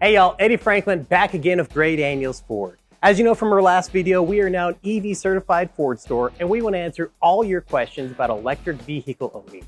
Hey y'all, Eddie Franklin back again with Gray Daniels Ford. As you know from our last video, we are now an EV certified Ford store and we want to answer all your questions about electric vehicle owning.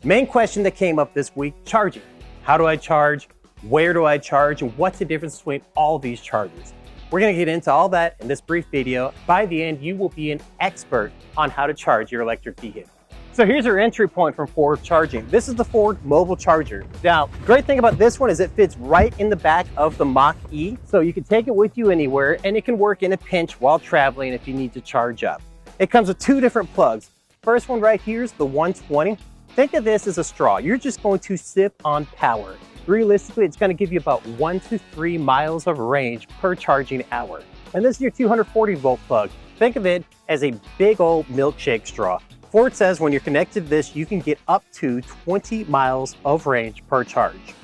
Main question that came up this week, charging. How do I charge? Where do I charge? And what's the difference between all these chargers? We're going to get into all that in this brief video. By the end, you will be an expert on how to charge your electric vehicle. So here's our entry point from Ford charging. This is the Ford mobile charger. Now, great thing about this one is it fits right in the back of the Mach E. So you can take it with you anywhere and it can work in a pinch while traveling if you need to charge up. It comes with two different plugs. First one right here is the 120. Think of this as a straw. You're just going to sip on power. Realistically, it's going to give you about 1 to 3 miles of range per charging hour. And this is your 240 volt plug. Think of it as a big old milkshake straw. Ford says when you're connected to this, you can get up to 20 miles of range per charge.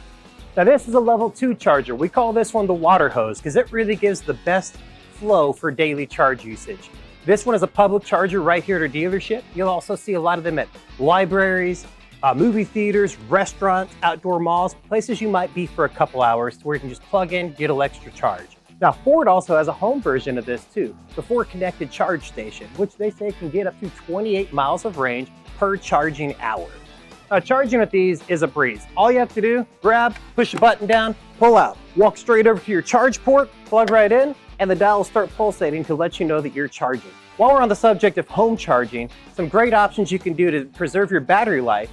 Now this is a level 2 charger. We call this one the water hose because it really gives the best flow for daily charge usage. This one is a public charger right here at our dealership. You'll also see a lot of them at libraries, movie theaters, restaurants, outdoor malls, places you might be for a couple hours to where you can just plug in, get an extra charge. Now, Ford also has a home version of this too, the Ford Connected Charge Station, which they say can get up to 28 miles of range per charging hour. Now, charging with these is a breeze. All you have to do, grab, push a button down, pull out, walk straight over to your charge port, plug right in, and the dial will start pulsating to let you know that you're charging. While we're on the subject of home charging, some great options you can do to preserve your battery life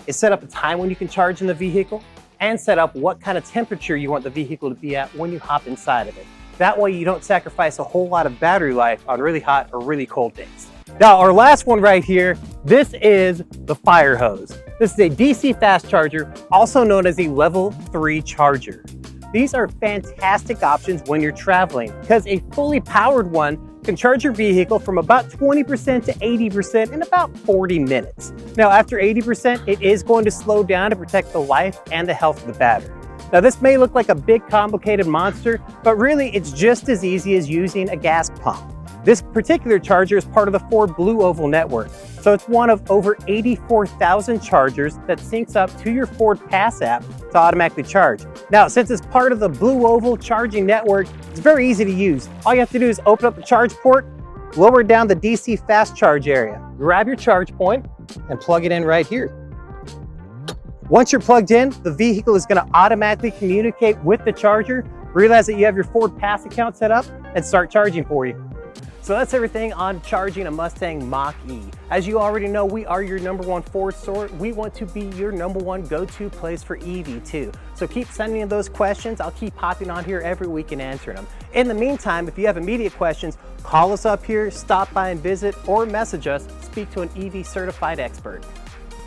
is set up a time when you can charge in the vehicle, and set up what kind of temperature you want the vehicle to be at when you hop inside of it. That way you don't sacrifice a whole lot of battery life on really hot or really cold days. Now our last one right here, this is the fire hose. This is a DC fast charger, also known as a level 3 charger. These are fantastic options when you're traveling because a fully powered one can charge your vehicle from about 20% to 80% in about 40 minutes. Now, after 80%, it is going to slow down to protect the life and the health of the battery. Now, this may look like a big, complicated monster, but really it's just as easy as using a gas pump. This particular charger is part of the Ford Blue Oval network, so it's one of over 84,000 chargers that syncs up to your Ford Pass app to automatically charge. Now, since it's part of the Blue Oval charging network, it's very easy to use. All you have to do is open up the charge port, lower down the DC fast charge area, grab your charge point, and plug it in right here. Once you're plugged in, the vehicle is going to automatically communicate with the charger, realize that you have your Ford Pass account set up, and start charging for you. So that's everything on charging a Mustang Mach-E. As you already know, we are your #1 Ford store. We want to be your #1 go-to place for EV too. So keep sending in those questions. I'll keep hopping on here every week and answering them. In the meantime, if you have immediate questions, call us up here, stop by and visit, or message us, speak to an EV certified expert.